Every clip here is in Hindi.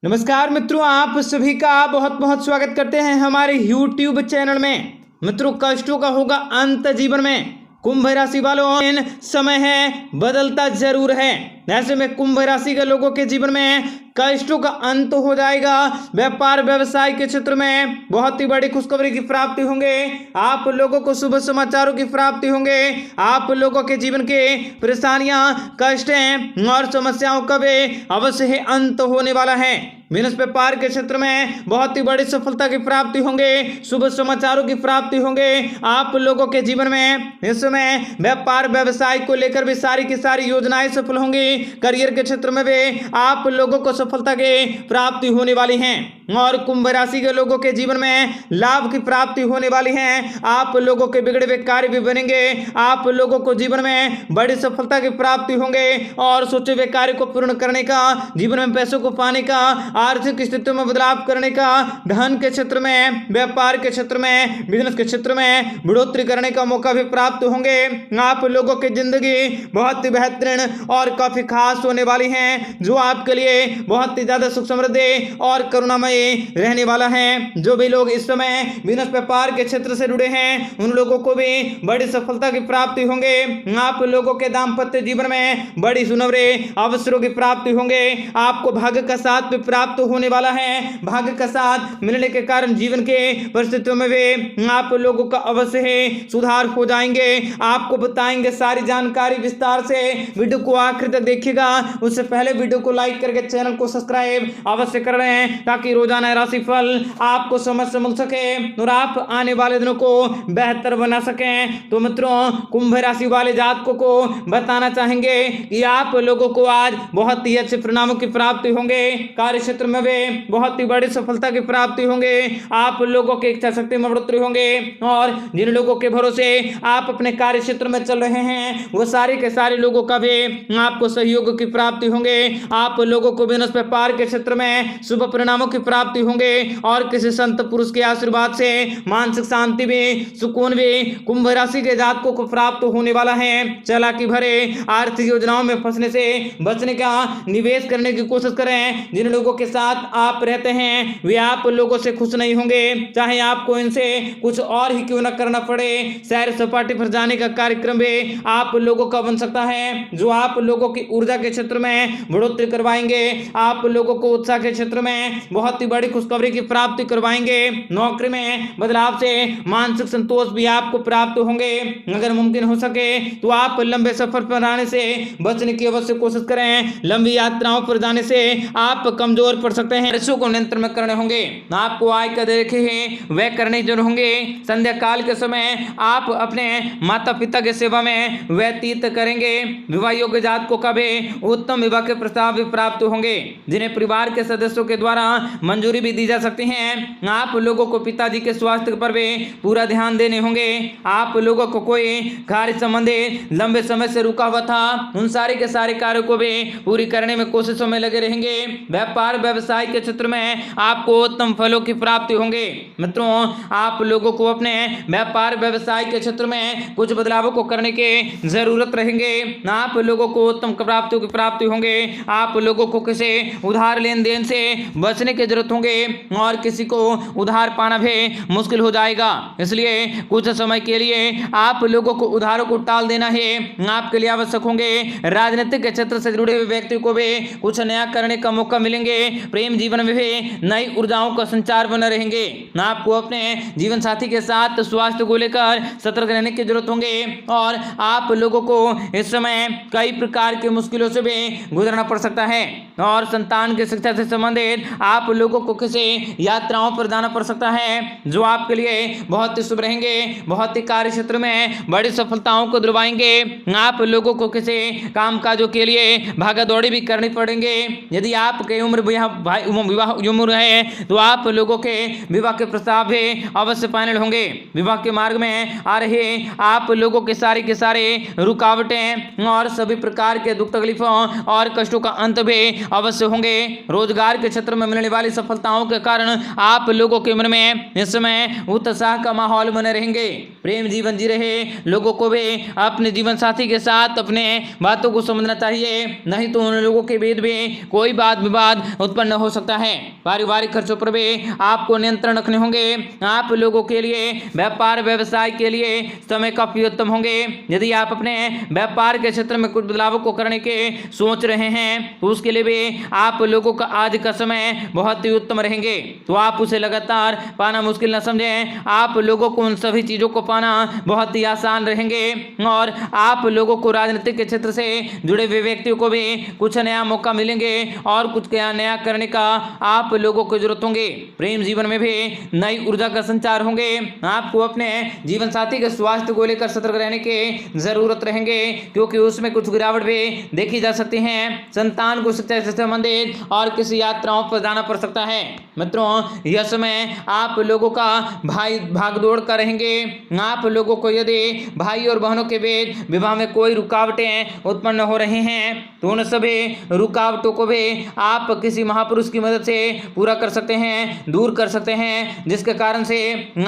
नमस्कार मित्रों, आप सभी का बहुत बहुत स्वागत करते हैं हमारे YouTube चैनल में। मित्रों, कष्टों का होगा अंत जीवन में। कुंभ राशि वालों, इन समय है बदलता जरूर है। ऐसे में कुंभ राशि के लोगों के जीवन में कष्टों का अंत हो जाएगा। व्यापार व्यवसाय के क्षेत्र में बहुत ही बड़ी खुशखबरी की प्राप्ति होंगे। आप लोगों को शुभ समाचारों की प्राप्ति होंगे। आप लोगों के जीवन के परेशानियां, कष्टें और समस्याओं का भी अवश्य ही अंत होने वाला है। बिजनेस व्यापार के क्षेत्र में बहुत ही बड़ी सफलता की प्राप्ति होंगे। शुभ समाचारों की प्राप्ति होंगे। आप लोगों के जीवन में इस समय व्यापार व्यवसाय को लेकर भी सारी की सारी योजनाएं सफल होंगी। करियर के क्षेत्र में भी आप लोगों को सफलता की प्राप्ति होने वाली है और कुंभ राशि के लोगों के जीवन में लाभ की प्राप्ति होने वाली है। आप लोगों के बिगड़े हुए कार्य भी बनेंगे। आप लोगों को जीवन में बड़ी सफलता की प्राप्ति होंगे और सोचे हुए कार्य को पूर्ण करने का, जीवन में पैसों को पाने का, आर्थिक स्थिति में बदलाव करने का, धन के क्षेत्र में, व्यापार के क्षेत्र में, बिजनेस के क्षेत्र में बढ़ोतरी करने का मौका भी प्राप्त होंगे। आप लोगों की जिंदगी बहुत ही बेहतरीन और काफी खास होने वाली है, जो आपके लिए बहुत ही ज्यादा सुख समृद्धि और करुणामय रहने वाला है। जो भी लोग इस समय बिजनेस व्यापार के क्षेत्र से जुड़े हैं, उन लोगों को भी बड़ी सफलता की प्राप्ति होंगे। आप लोगों के दाम्पत्य जीवन में बड़ी सुनहरे अवसरों की प्राप्ति होंगे। आपको भाग्य का साथ भी प्राप्त होने वाला है। भाग्य का साथ मिलने के कारण जीवन के परिस्थितियों में भी आप लोगों का अवश्य ही सुधार हो जाएंगे। आपको बताएंगे सारी जानकारी विस्तार से। वीडियो को आखिर तक देखिएगा। उससे पहले वीडियो को लाइक करके चैनल को सब्सक्राइब अवश्य कर रहे हैं, ताकि रोजाना राशिफल आपको समझ से मिल सके और आप आने वाले दिनों को बेहतर बना सकें। तो मित्रों, कुंभ राशि वाले जातकों को बताना चाहेंगे कि आप लोगों को आज बहुत ही अच्छे परिणामों की प्राप्ति होंगे। कार्य क्षेत्र में भी बहुत ही बड़ी सफलता की प्राप्ति होंगे। आप लोगों की इच्छा शक्ति में बढ़ोतरी होंगे और जिन लोगों के भरोसे आप अपने कार्य क्षेत्र में चल रहे हैं, वो सारे के सारे लोगों का भी आपको सहयोग की प्राप्ति होंगे। आप लोगों को बिजनेस व्यापार के क्षेत्र में शुभ परिणामों की प्राप्ति होंगे और किसी संत पुरुष के आशीर्वाद से मानसिक शांति भी, सुकून भी कुंभ राशि के जातकों को प्राप्त होने वाला है। चालाकी भरे आर्थिक योजनाओं में फंसने से बचने का निवेश करने की कोशिश करें। जिन लोगों के साथ आप रहते हैं, वे आप लोगों से खुश नहीं होंगे, चाहे आपको इनसे कुछ और ही क्यों न करना पड़े। सैर सपाटे पर जाने का कार्यक्रम भी आप लोगों का बन सकता है, जो आप लोगों की ऊर्जा के क्षेत्र में बढ़ोतरी करवाएंगे। आप लोगों को उत्साह के क्षेत्र में बहुत ही बड़ी खुशखबरी की प्राप्ति करवाएंगे। नौकरी में बदलाव से मानसिक संतोष भी आपको प्राप्त होंगे। अगर मुमकिन हो सके तो आप लंबे सफर पर जाने से बचने की अवश्य कोशिश करें। लंबी यात्राओं पर जाने से आप कमजोर पड़ सकते हैं। खर्चों को नियंत्रण में करने होंगे। आपको आय का देखे हैं वह करने जरूर होंगे। संध्या काल के समय आप अपने माता पिता की सेवा में व्यतीत करेंगे। विवाह योग्य जातकों का भी उत्तम विवाह के प्रस्ताव भी प्राप्त होंगे, जिन्हें परिवार के सदस्यों के द्वारा मंजूरी भी दी जा सकती है। आप लोगों को पिताजी के स्वास्थ्य पर भी पूरा ध्यान देने होंगे। आप लोगों को कोई कार्य संबंधी लंबे समय से रुका हुआ था, उन सारे के सारे कार्यों को भी पूरी करने में कोशिशों में लगे रहेंगे। व्यापार व्यवसाय के क्षेत्र में आपको उत्तम फलों की प्राप्ति होंगे। मित्रों, आप लोगों को अपने व्यापार व्यवसाय के क्षेत्र में कुछ बदलावों को करने की जरूरत रहेंगे। आप लोगों को उत्तम प्राप्तियों की प्राप्ति होंगे। आप लोगों को किसी उधार लेन देन से बचने की जरूरत होंगे और किसी को उधार पाना भी मुश्किल हो जाएगा। इसलिए कुछ समय के लिए आप लोगों को उधारों को टाल देना है आपके लिए आवश्यक होंगे। राजनीतिक के क्षेत्र से जुड़े हुए व्यक्ति को भी कुछ नया करने का मौका मिलेंगे। प्रेम जीवन में भी नई ऊर्जाओं का संचार बना रहेंगे। आपको अपने जीवन साथी के साथ स्वास्थ्य को लेकर सतर्क रहने की जरूरत होंगे और आप लोगों को इस समय कई प्रकार की मुश्किलों से भी गुजरना पड़ सकता है और संतान की शिक्षा से संबंधित आप लोगों को किसी यात्राओं पर जाना पड़ सकता है, जो आपके लिए बहुत ही शुभ रहेंगे। बहुत ही कार्य क्षेत्र में बड़ी सफलताओं को दिलवाएंगे। आप लोगों को किसी कामकाजों के लिए भागा दौड़ी भी करनी पड़ेंगे। यदि आपके विवाह उम्र है तो आप लोगों के विवाह के प्रस्ताव भी अवश्य फाइनल होंगे। विवाह के मार्ग में आ रहे आप लोगों के सारे रुकावटें और सभी प्रकार के दुख तकलीफों और कष्टों का अंत भी अवश्य होंगे। रोजगार के क्षेत्र में मिलने वाली सफलताओं के कारण आप लोगों के मन में इस समय उत्साह का माहौल बने रहेंगे। प्रेम जीवन जी रहे लोगों को भी अपने जीवन साथी के साथ अपने बातों को समझना चाहिए, नहीं तो उन लोगों के बीच भी कोई वाद विवाद उत्पन्न हो सकता है। पारिवारिक खर्चों पर भी आपको नियंत्रण रखने होंगे। आप लोगों के लिए व्यापार व्यवसाय के लिए समय काफी उत्तम होंगे। यदि आप अपने व्यापार के क्षेत्र में कुछ बदलावों को करने के सोच रहे हैं तो उसके लिए भी आप लोगों का आज का समय बहुत ही उत्तम रहेंगे, तो आप उसे लगातार पाना मुश्किल न समझें। आप लोगों को उन सभी चीजों को पाना बहुत ही आसान रहेंगे और आप लोगों को राजनीतिक के क्षेत्र से जुड़े हुए व्यक्तियों को भी कुछ नया मौका मिलेंगे और कुछ नया करने का आप लोगों को जरूरत होंगे। प्रेम जीवन में भी नई ऊर्जा का संचार होंगे। आपको अपने जीवन साथी के स्वास्थ्य को लेकर सतर्क रहने की जरूरत रहेंगे, क्योंकि उसमें कुछ गिरावट भी देखी जा सकती है। संतान को शिक्षा से संबंधित और किसी यात्राओं पर जाना पड़ सकता है। मित्रों, यह समय आप लोगों का भागदौड़ का रहेंगे। आप लोगों को यदि भाई और बहनों के बीच विवाह में कोई रुकावटें उत्पन्न हो रही हैं तो उन सभी रुकावटों को भी आप किसी महापुरुष की मदद से पूरा कर सकते हैं, दूर कर सकते हैं, जिसके कारण से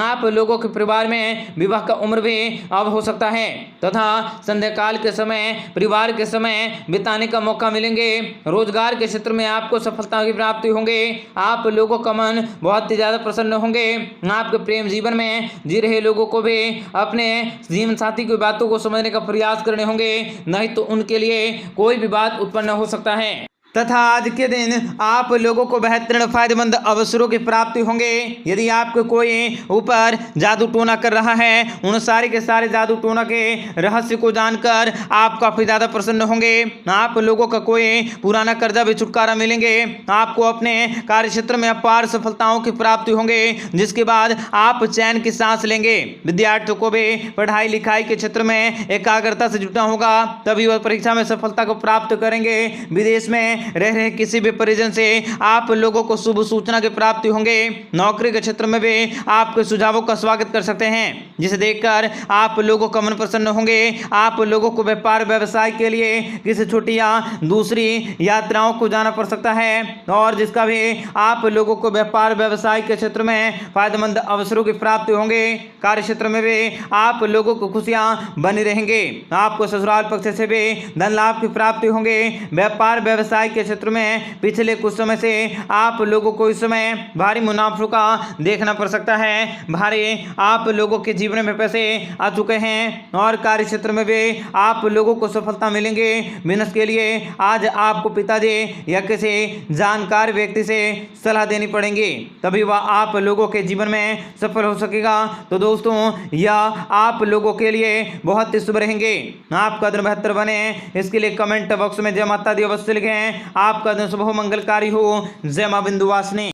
आप लोगों के परिवार में विवाह का उम्र भी अब हो सकता है तथा संध्या काल के समय परिवार के समय बिताने का मौका मिलेंगे। रोजगार के क्षेत्र में आपको सफलता की प्राप्ति होंगे। आप लोगों का मन बहुत ही ज्यादा प्रसन्न होंगे। आपके प्रेम जीवन में जी रहे लोगों को भी अपने जीवन साथी की बातों को समझने का प्रयास करने होंगे, नहीं तो उनके लिए कोई भी बात उत्पन्न हो सकता है। तथा आज के दिन आप लोगों को बेहतरीन फायदेमंद अवसरों की प्राप्ति होंगे। यदि आपको कोई ऊपर जादू टोना कर रहा है, उन सारे के सारे जादू टोना के रहस्य को जानकर आप काफी ज्यादा प्रसन्न होंगे। आप लोगों का कोई पुराना कर्जा भी छुटकारा मिलेंगे। आपको अपने कार्य क्षेत्र में अपार सफलताओं की प्राप्ति होंगे, जिसके बाद आप चैन की सांस लेंगे। विद्यार्थियों को भी पढ़ाई लिखाई के क्षेत्र में एकाग्रता से जुटना होगा, तभी वह परीक्षा में सफलता को प्राप्त करेंगे। विदेश में रह रहे किसी भी परिजन से आप लोगों को शुभ सूचना की प्राप्ति होंगे। नौकरी के क्षेत्र में भी आपके सुझावों का स्वागत कर सकते हैं, जिसे देखकर आप लोगों का मन प्रसन्न होंगे। आप लोगों को व्यापार व्यवसाय के लिए किसी छोटी या दूसरी यात्राओं को जाना पड़ सकता है, और जिसका भी आप लोगों को व्यापार व्यवसाय के क्षेत्र में फायदेमंद अवसरों की प्राप्ति होंगे। कार्य क्षेत्र में भी आप लोगों को खुशियां बनी रहेंगे। आपको ससुराल पक्ष से भी धन लाभ की प्राप्ति होंगे। व्यापार व्यवसाय के क्षेत्र में पिछले कुछ समय से आप लोगों को इस समय भारी मुनाफों का देखना पड़ सकता है। भारी आप लोगों के जीवन में पैसे आ चुके हैं और कार्य क्षेत्र में भी आप लोगों को सफलता मिलेंगे। बिजनेस के लिए आज आपको पिताजी या किसी जानकार व्यक्ति से सलाह देनी पड़ेगी, तभी वह आप लोगों के जीवन में सफल हो सकेगा। तो दोस्तों, यह आप लोगों के लिए बहुत ही शुभ रहेंगे। आपका दिन बेहतर बने, इसके लिए कमेंट बॉक्स में जय माता दी अवश्य लिखें। आपका दिन शुभ हो, मंगलकारी हो। जय मां विंध्यवासिनी।